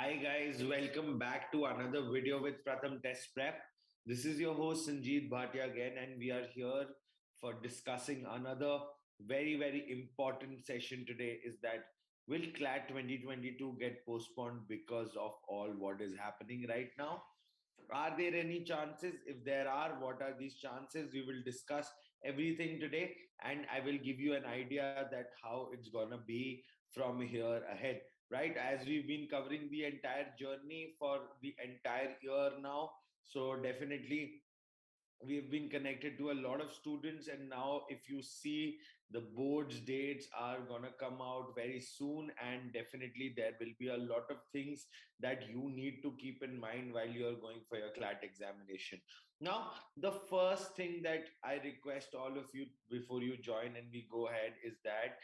Hi guys, welcome back to another video with PRATHAM Test Prep. This is your host Sanjeet Bhatia again, and we are here for discussing another very important session today. Is that will CLAT 2022 get postponed because of all what is happening right now? Are there any chances? If there are, what are these chances? We will discuss everything today, and I will give you an idea that how it's gonna be from here ahead. Right, as we've been covering the entire journey for the entire year now, so definitely we've been connected to a lot of students, and now if you see, the board's dates are going to come out very soon, and definitely there will be a lot of things that you need to keep in mind while you're going for your CLAT examination. Now, the first thing that I request all of you before you join and we go ahead is that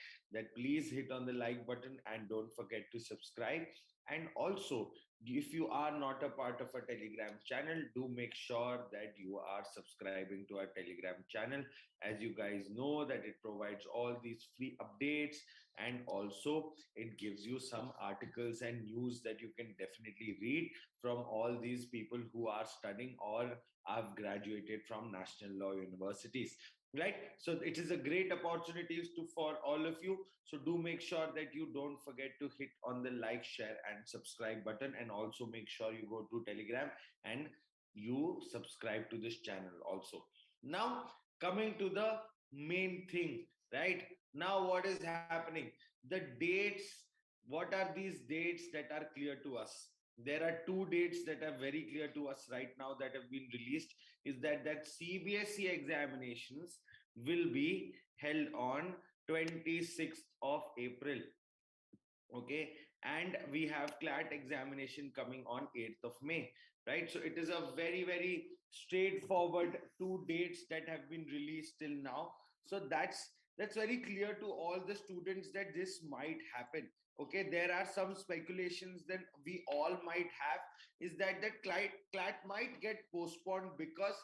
please hit on the like button and don't forget to subscribe. And also, if you are not a part of a Telegram channel, do make sure that you are subscribing to our Telegram channel. As you guys know, that it provides all these free updates, and also it gives you some articles and news that you can definitely read from all these people who are studying or have graduated from national law universities. Right, so it is a great opportunity for all of you. So do make sure that you don't forget to hit on the like, share, and subscribe button, and also make sure you go to Telegram and you subscribe to this channel also. Now, coming to the main thing, right? Now, what is happening? The dates. What are these dates that are clear to us? There are two dates that are very clear to us right now that have been released. Is that CBSE examinations will be held on 26th of April. Okay, and we have CLAT examination coming on 8th of May, right? So it is a very straightforward two dates that have been released till now. So that's very clear to all the students that this might happen. Okay, there are some speculations that we all might have, is that the CLAT might get postponed because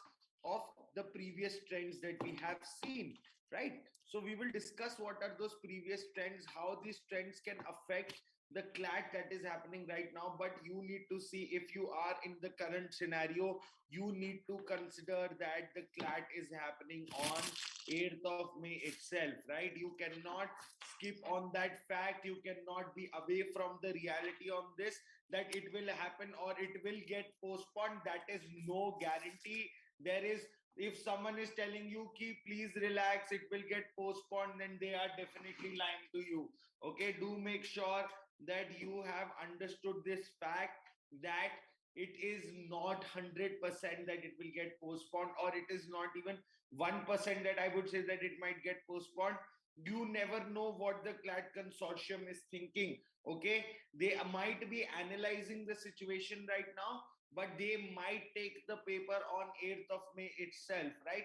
of the previous trends that we have seen, right? So we will discuss what are those previous trends, how these trends can affect the CLAT that is happening right now. But you need to see, if you are in the current scenario, you need to consider that the CLAT is happening on 8th of May itself, right? You cannot skip on that fact. You cannot be away from the reality on this, that it will happen or it will get postponed. That is no guarantee. There is, if someone is telling you ki please relax, it will get postponed, then they are definitely lying to you. Okay, do make sure that you have understood this fact, that it is not 100% that it will get postponed, or it is not even 1% that I would say that it might get postponed. You never know what the CLAT consortium is thinking. Okay, they might be analyzing the situation right now, but they might take the paper on 8th of May itself, right?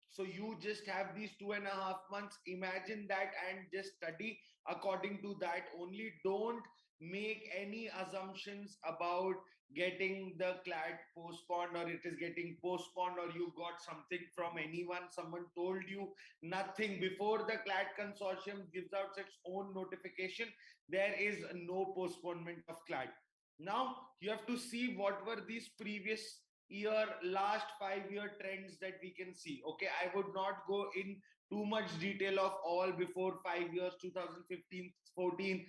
So you just have these 2.5 months. Imagine that and just study according to that only. Don't make any assumptions about getting the CLAT postponed, or it is getting postponed, or you got something from anyone, someone told you. Nothing. Before the CLAT consortium gives out its own notification, there is no postponement of CLAT. Now you have to see what were these previous year, last 5 year trends that we can see. Okay, I would not go in too much detail of all before 5 years, 2015, 14.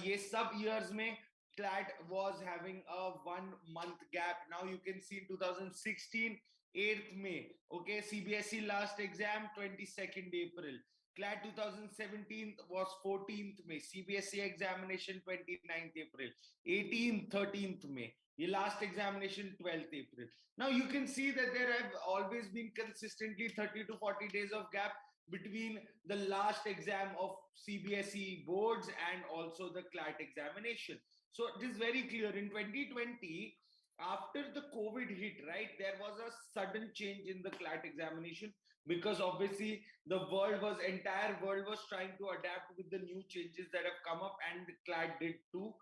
Yes, sub years mein CLAT was having a 1 month gap. Now you can see in 2016, 8th May. Okay, CBSE last exam 22nd April. CLAT 2017 was 14th May. CBSE examination 29th April. 18th, 13th May. Your last examination 12th April. Now you can see that there have always been consistently 30 to 40 days of gap between the last exam of CBSE boards and also the CLAT examination. So it is very clear in 2020, after the COVID hit, right, there was a sudden change in the CLAT examination, because obviously the entire world was trying to adapt with the new changes that have come up, and the CLAT did too.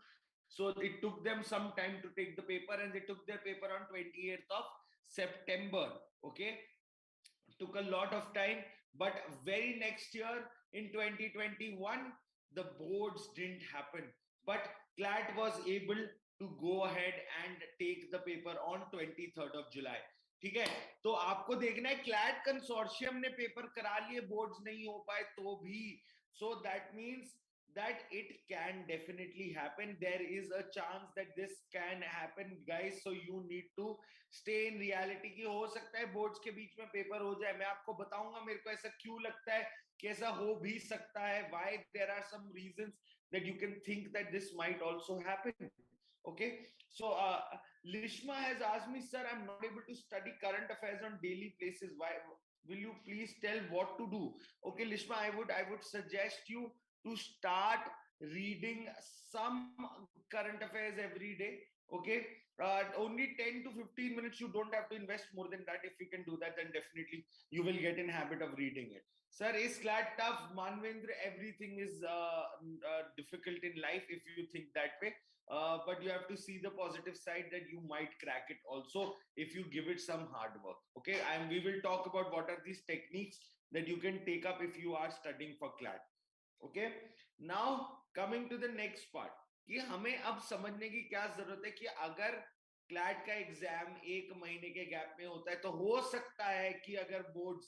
So it took them some time to take the paper, and they took their paper on 28th of September. Okay, took a lot of time, but very next year in 2021, the boards didn't happen, but CLAT was able to go ahead and take the paper on 23rd of July. ठीक है, तो आपको देखना है CLAT consortium ने paper करा लिए, boards नहीं हो पाए तो भी, so that means that it can definitely happen. There is a chance that this can happen, guys. So you need to stay in reality कि हो सकता है बोर्ड्स के बीच में पेपर हो जाए. मैं आपको बताऊंगा मेरे को ऐसा क्यों लगता है कि ऐसा हो भी सकता है. Why there are some reasons that you can think that this might also happen. Okay, so Lishma has asked me, sir, I'm not able to study current affairs on daily basis. Why? Will you please tell what to do? Okay, Lishma, I would suggest you to start reading some current affairs every day. Okay, only 10 to 15 minutes. You don't have to invest more than that. If you can do that, then definitely you will get in habit of reading it. Sir, is CLAT tough? Manvendra, everything is difficult in life if you think that way. But you have to see the positive side that you might crack it also if you give it some hard work. Okay, and we will talk about what are these techniques that you can take up if you are studying for CLAT. Okay, now coming to the next part, कि हमें अब समझने की क्या जरूरत है कि अगर क्लैट का एग्जाम एक महीने के गैप में होता है तो हो सकता है कि अगर बोर्ड्स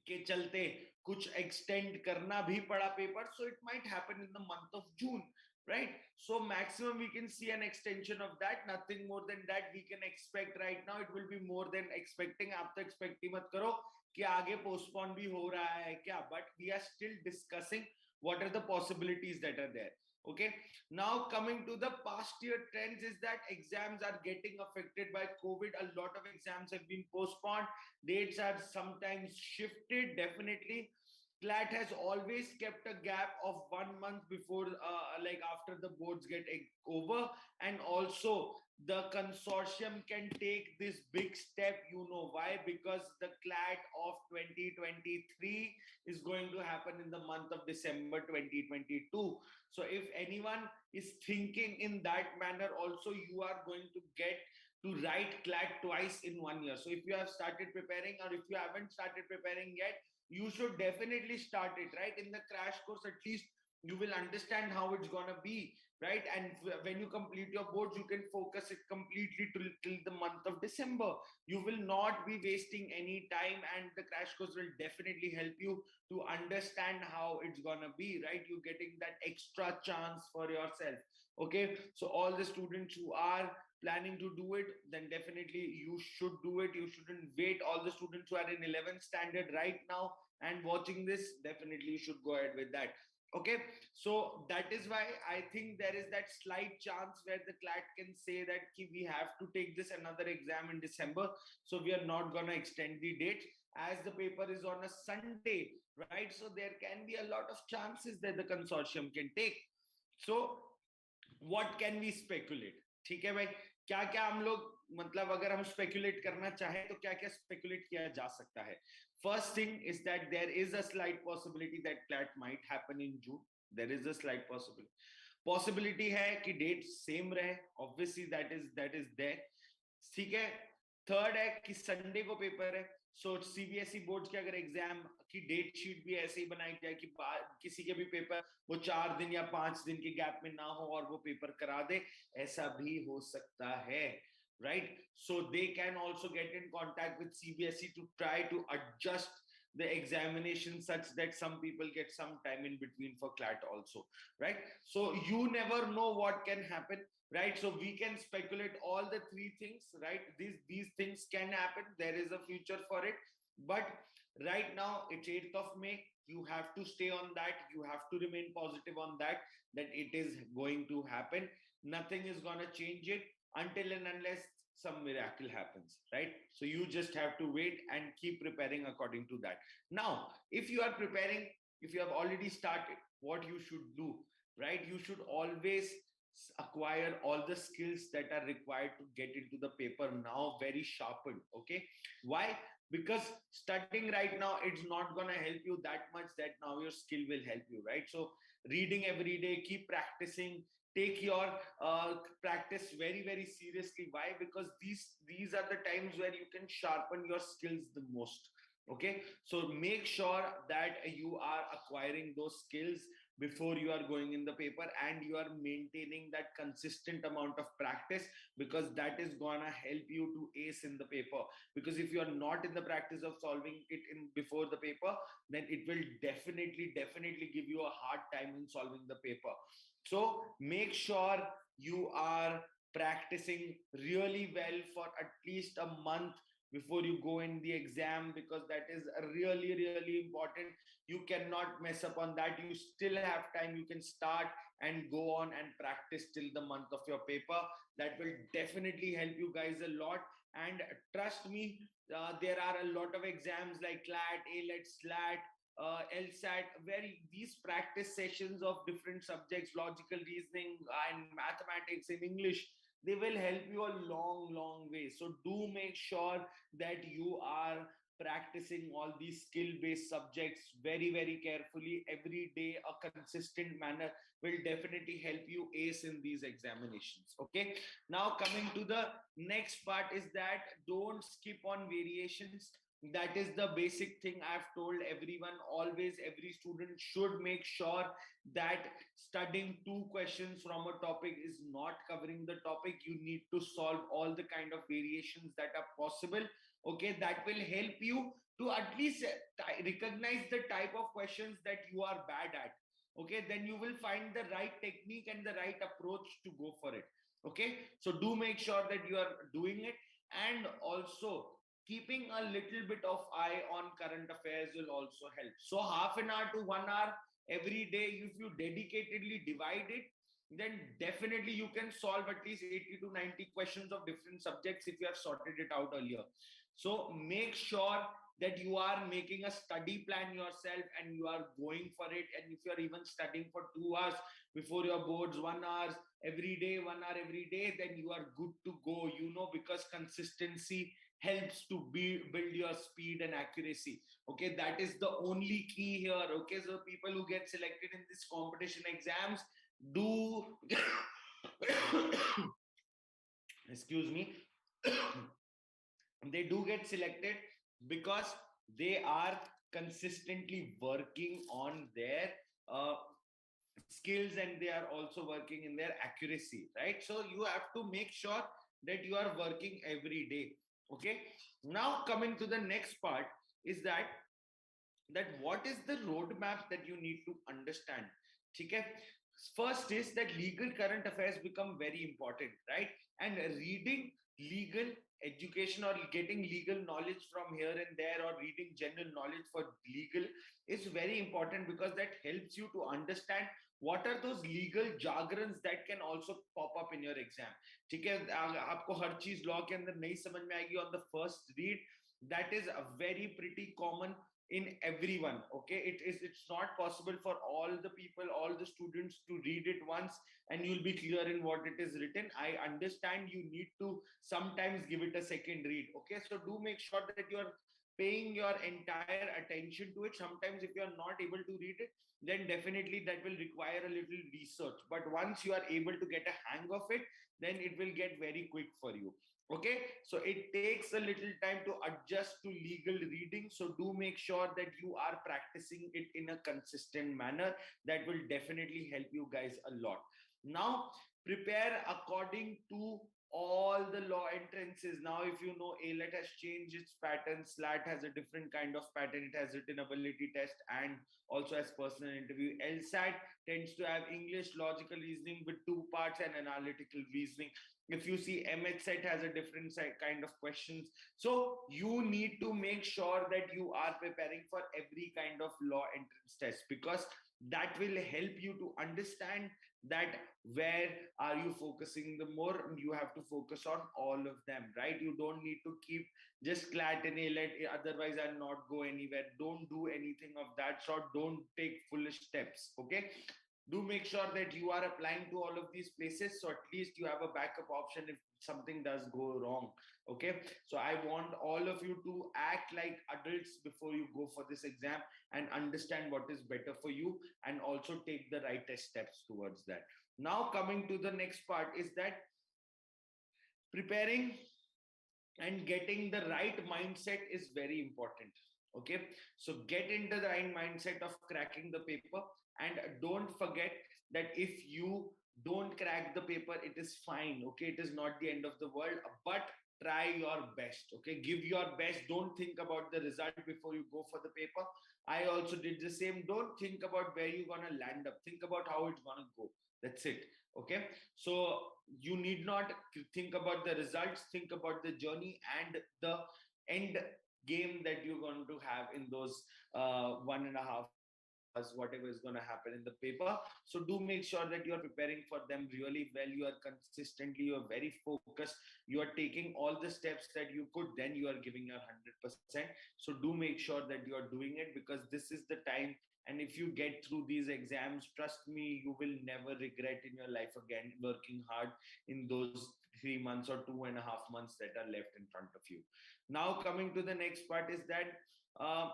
के चलते कुछ एक्सटेंड करना भी पड़ा paper, so it might happen in the month of June, right? So maximum we can see an extension of that, nothing more than that we can expect right now. It will be more than expecting. आप तो expect ही मत करो कि आगे postpone भी हो रहा है क्या, but we are still discussing what are the possibilities that are there. Okay, now coming to the past year trends is that exams are getting affected by COVID. A lot of exams have been postponed, dates are sometimes shifted. Definitely CLAT has always kept a gap of 1 month before like after the boards get over, and also the consortium can take this big step. You know why? Because the CLAT of 2023 is going to happen in the month of December 2022. So if anyone is thinking in that manner, also you are going to get to write CLAT twice in 1 year. So if you have started preparing, or if you haven't started preparing yet, you should definitely start it, right? In the crash course, at least you will understand how it's gonna be, right? And when you complete your boards, you can focus it completely till the month of December. You will not be wasting any time, and the crash course will definitely help you to understand how it's gonna be, right? You're getting that extra chance for yourself. Okay, so all the students who are planning to do it, then definitely you should do it. You shouldn't wait. All the students who are in 11th standard right now and watching this, definitely you should go ahead with that. Okay, so that is why I think there is that slight chance where the CLAT can say that we have to take this another exam in December, so we are not going to extend the date, as the paper is on a Sunday, right? So there can be a lot of chances that the consortium can take. So what can we speculate? ठीक है भाई, क्या क्या हम लोग, मतलब अगर हम स्पेकुलेट करना चाहें तो क्या क्या स्पेकुलेट किया जा सकता है? First thing is that there is a slight possibility that CLAT might happen in June. There is a slight possibility है कि डेट सेम रहे, obviously that is there. ठीक है, थर्ड है कि संडे को पेपर है, सो सीबीएसई बोर्ड के अगर एग्जाम की डेट शीट भी ऐसे ही बनाई जाए कि किसी के भी पेपर वो 4 दिन या 5 दिन के गैप में ना हो और वो पेपर करा दे, ऐसा भी हो सकता है, right? So they can also get in contact with CBSE to try to adjust the examination such that some people get some time in between for CLAT also, right? So you never know what can happen, right? So we can speculate all the three things, right? These things can happen. There is a future for it, but right now it's 8th of May. You have to stay on that. You have to remain positive on that it is going to happen. Nothing is going to change it until and unless some miracle happens, right? So you just have to wait and keep preparing according to that. Now, if you are preparing, if you have already started, what you should do, right? You should always acquire all the skills that are required to get into the paper now very sharpened. Okay, why? Because studying right now, it's not going to help you that much that now your skill will help you, right? So reading every day, keep practicing, take your practice very very seriously. Why? Because these are the times where you can sharpen your skills the most. Okay, so make sure that you are acquiring those skills before you are going in the paper, and you are maintaining that consistent amount of practice, because that is gonna help you to ace in the paper. Because if you are not in the practice of solving it in before the paper, then it will definitely give you a hard time in solving the paper. So make sure you are practicing really well for at least a month before you go in the exam, because that is really important. You cannot mess up on that. You still have time. You can start and go on and practice till the month of your paper. That will definitely help you guys a lot. And trust me, there are a lot of exams like CLAT, AILET, SLAT, LSAT, where these practice sessions of different subjects, logical reasoning and mathematics in English, they will help you a long way. So do make sure that you are practicing all these skill-based subjects very carefully every day. A consistent manner will definitely help you ace in these examinations. Okay. Now coming to the next part is that don't skip on variations. That is the basic thing I've told everyone. Always every student should make sure that studying two questions from a topic is not covering the topic. You need to solve all the kind of variations that are possible. Okay, that will help you to at least recognize the type of questions that you are bad at. Okay, then you will find the right technique and the right approach to go for it. Okay, so do make sure that you are doing it. And also keeping a little bit of eye on current affairs will also help. So half an hour to 1 hour every day, if you dedicatedly divide it, then definitely you can solve at least 80 to 90 questions of different subjects if you have sorted it out earlier. So make sure that you are making a study plan yourself and you are going for it. And if you are even studying for 2 hours before your boards, 1 hour every day, 1 hour every day, then you are good to go, because consistency helps to build your speed and accuracy. Okay, that is the only key here. Okay, so people who get selected in this competition exams do excuse me, they do get selected because they are consistently working on their skills, and they are also working in their accuracy, right? So you have to make sure that you are working every day. Okay, now coming to the next part is that what is the roadmap that you need to understand. Okay, first is that legal current affairs become very important, right? And reading legal education or getting legal knowledge from here and there, or reading general knowledge for legal, is very important, because that helps you to understand what are those legal jargons that can also pop up in your exam. ठीक है, आपको हर चीज law के अंदर नहीं समझ में आएगी on the first read. That is a very pretty common in everyone. Okay, it's not possible for all the people, all the students to read it once and you'll be clear in what it is written. I understand you need to sometimes give it a second read. Okay, so do make sure that you're paying your entire attention to it. Sometimes if you are not able to read it, then definitely that will require a little research, but once you are able to get a hang of it, then it will get very quick for you. Okay, so it takes a little time to adjust to legal reading, so do make sure that you are practicing it in a consistent manner. That will definitely help you guys a lot. Now prepare according to all the law entrances. Now if you know, AILET has changed its pattern, SLAT has a different kind of pattern. It has written ability test and also has personal interview. LSAT tends to have English, logical reasoning with 2 parts, and analytical reasoning. If you see, MHSET has a different kind of questions. So you need to make sure that you are preparing for every kind of law entrance test, because that will help you to understand that where are you focusing the more. You have to focus on all of them, right? You don't need to keep just CLAT and AILET, otherwise I'll not go anywhere. Don't do anything of that sort. Don't take foolish steps. Okay, do make sure that you are applying to all of these places, so at least you have a backup option if something does go wrong. Okay, so I want all of you to act like adults before you go for this exam and understand what is better for you, and also take the right steps towards that. Now coming to the next part is that preparing and getting the right mindset is very important. Okay, so get into the right mindset of cracking the paper, and don't forget that if you don't crack the paper, it is fine. Okay, it is not the end of the world, but try your best. Okay, give your best. Don't think about the result before you go for the paper. I also did the same. Don't think about where you're gonna land up. Think about how it's gonna go. That's it. Okay, so you need not think about the results. Think about the journey and the end game that you're going to have in those 1.5 hours, whatever is going to happen in the paper. So do make sure that you are preparing for them really well. You are consistently, you are very focused, you are taking all the steps that you could, then you are giving your 100%. So do make sure that you are doing it, because this is the time. And if you get through these exams, trust me, you will never regret in your life again working hard in those 3 months or 2.5 months that are left in front of you. Now, coming to the next part is that uh,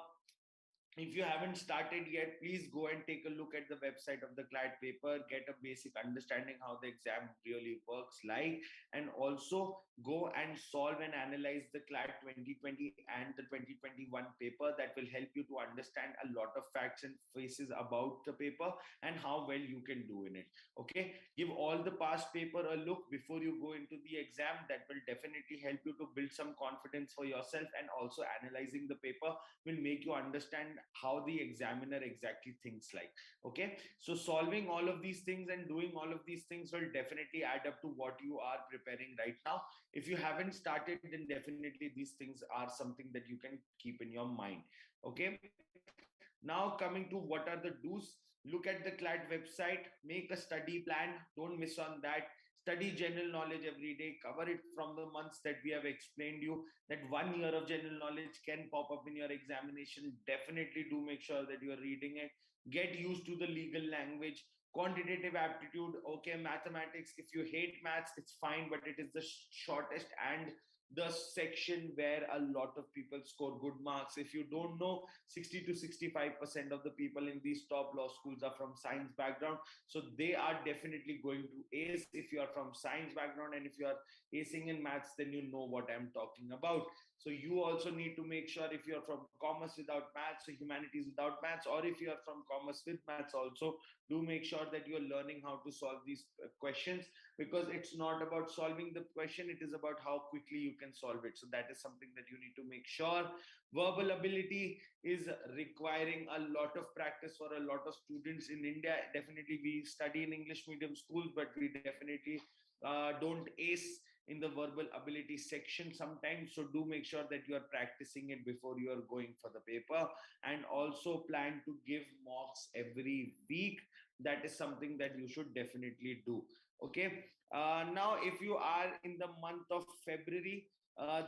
if you haven't started yet, please go and take a look at the website of the CLAT paper, get a basic understanding how the exam really works like, and also go and solve and analyze the CLAT 2020 and the 2021 paper. That will help you to understand a lot of facts and faces about the paper and how well you can do in it. Okay, give all the past paper a look before you go into the exam. That will definitely help you to build some confidence for yourself, and also analyzing the paper will make you understand how the examiner exactly thinks like. Okay, so solving all of these things and doing all of these things will definitely add up to what you are preparing right now. If you haven't started, then definitely these things are something that you can keep in your mind. Okay, now coming to what are the do's. Look at the CLAT website, make a study plan, don't miss on that. Study general knowledge every day, cover it from the months that we have explained you. That 1 year of general knowledge can pop up in your examination. Definitely do make sure that you are reading it. Get used to the legal language. Quantitative aptitude, okay. Mathematics, if you hate maths, it's fine, but it is the shortest and the section where a lot of people score good marks. If you don't know, 60 to 65% of the people in these top law schools are from science background. So they are definitely going to ace if you are from science background, and if you are acing in maths, then you know what I'm talking about. So you also need to make sure, if you're from commerce without maths, so humanities without maths, or if you are from commerce with maths also, do make sure that you're learning how to solve these questions, because it's not about solving the question, it is about how quickly you can solve it. So that is something that you need to make sure. Verbal ability is requiring a lot of practice for a lot of students in India. Definitely we study in English medium schools, but we definitely don't ace in the verbal ability section sometimes. So do make sure that you are practicing it before you are going for the paper, and also plan to give mocks every week. That is something that you should definitely do. Okay, now if you are in the month of February,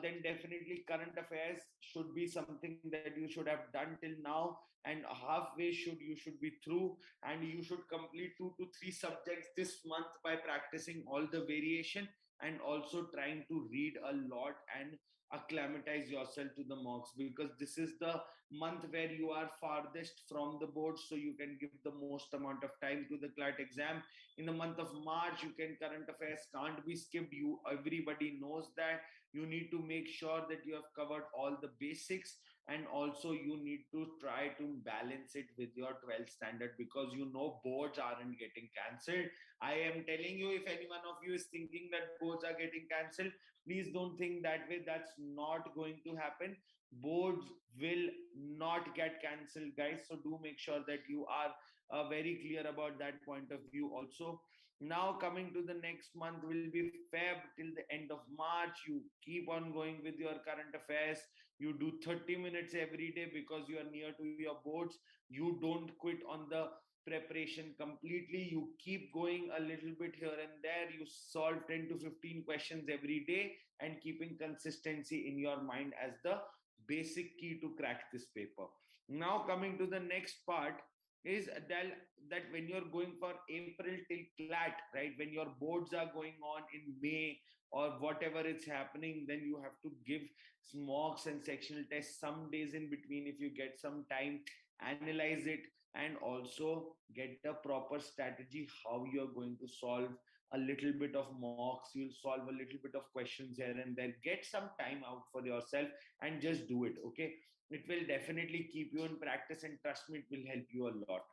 then definitely current affairs should be something that you should have done till now, and halfway you should be through, and you should complete 2 to 3 subjects this month by practicing all the variation, and also trying to read a lot and acclimatize yourself to the mocks, because this is the month where you are farthest from the board, so you can give the most amount of time to the CLAT exam. In the month of March, you can, current affairs can't be skipped. You, everybody knows that. You need to make sure that you have covered all the basics, and also you need to try to balance it with your 12th standard, because you know boards aren't getting cancelled. I am telling you, if any one of you is thinking that boards are getting cancelled, please don't think that way. That's not going to happen. Boards will not get cancelled, guys. So do make sure that you are very clear about that point of view also. Now coming to the next month will be Feb till the end of March. You keep on going with your current affairs. You do 30 minutes every day because you are near to your boards. You don't quit on the preparation completely. You keep going a little bit here and there. You solve 10 to 15 questions every day, and keeping consistency in your mind as the basic key to crack this paper. Now coming to the next part is that when you're going for April till CLAT, right, when your boards are going on in May or whatever it's happening, then you have to give mocks and sectional tests some days in between if you get some time. Analyze it, and also get a proper strategy how you're going to solve a little bit of mocks. You'll solve a little bit of questions here and there. Get some time out for yourself and just do it. Okay, It will definitely keep you in practice, and trust me, it will help you a lot.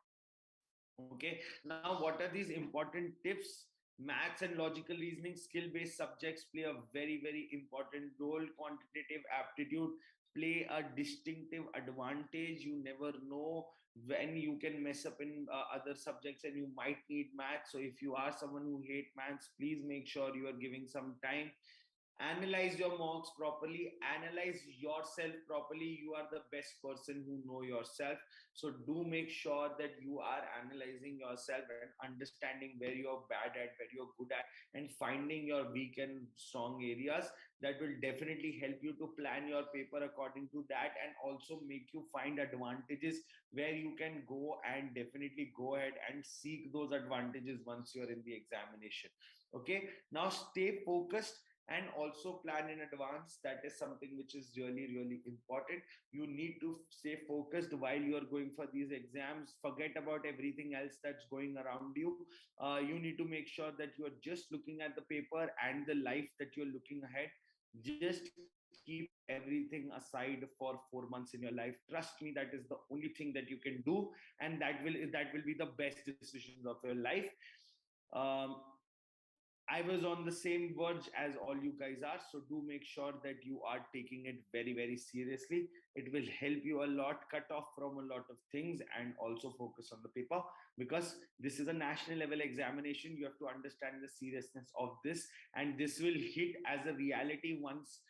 Okay, now what are these important tips? Maths and logical reasoning, skill based subjects play a very important role. Quantitative aptitude play a distinctive advantage. You never know when you can mess up in other subjects and you might need maths. So if you are someone who hate maths, please make sure you are giving some time. Analyze your mocks properly, analyze yourself properly. You are the best person who know yourself, so do make sure that you are analyzing yourself and understanding where you're bad at, where you're good at, and finding your weak and strong areas. That will definitely help you to plan your paper according to that, and also make you find advantages where you can go and definitely go ahead and seek those advantages once you're in the examination. Okay, now stay focused and also plan in advance. That is something which is really important. You need to stay focused while you are going for these exams. Forget about everything else that's going around you. You need to make sure that you are just looking at the paper and the life that you're looking ahead. Just keep everything aside for 4 months in your life. Trust me, that is the only thing that you can do, and that will be the best decisions of your life. um, I was on the same verge as all you guys are. So do make sure that you are taking it very seriously. It will help you a lot, cut off from a lot of things, and also focus on the paper, because this is a national level examination. You have to understand the seriousness of this, and this will hit as a reality once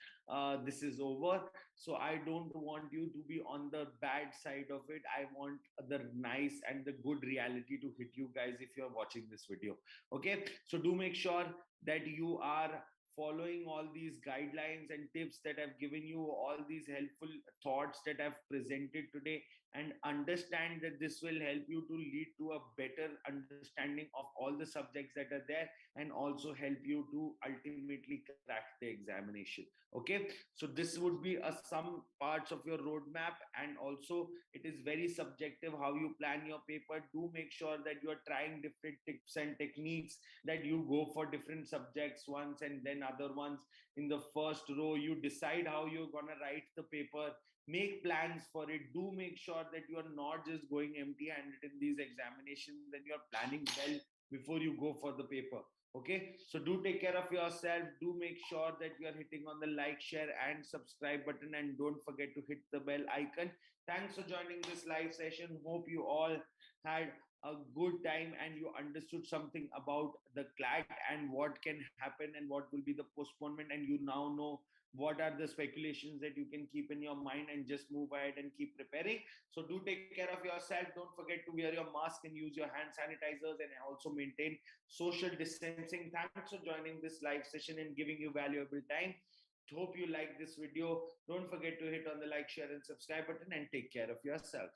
this is over. So I don't want you to be on the bad side of it. I want the nice and the good reality to hit you guys if you're watching this video. Okay, so do make sure that you are following all these guidelines and tips that I've given you, all these helpful thoughts that I've presented today, and understand that this will help you to lead to a better understanding of all the subjects that are there, and also help you to ultimately crack the examination. Okay, so this would be some parts of your roadmap, and also it is very subjective how you plan your paper. Do make sure that you are trying different tips and techniques, that you go for different subjects once and then other ones. In the first row, you decide how you're going to write the paper, make plans for it. Do make sure that you are not just going empty handed in these examinations, and you're planning well before you go for the paper. Okay, so do take care of yourself. Do make sure that you are hitting on the like, share, and subscribe button, and don't forget to hit the bell icon. Thanks for joining this live session. Hope you all had a good time and you understood something about the CLAT and what can happen and what will be the postponement, and you now know what are the speculations that you can keep in your mind, and just move ahead and keep preparing. So do take care of yourself. Don't forget to wear your mask and use your hand sanitizers, and also maintain social distancing. Thanks for joining this live session and giving you valuable time. Hope you like this video. Don't forget to hit on the like, share, and subscribe button, and take care of yourself.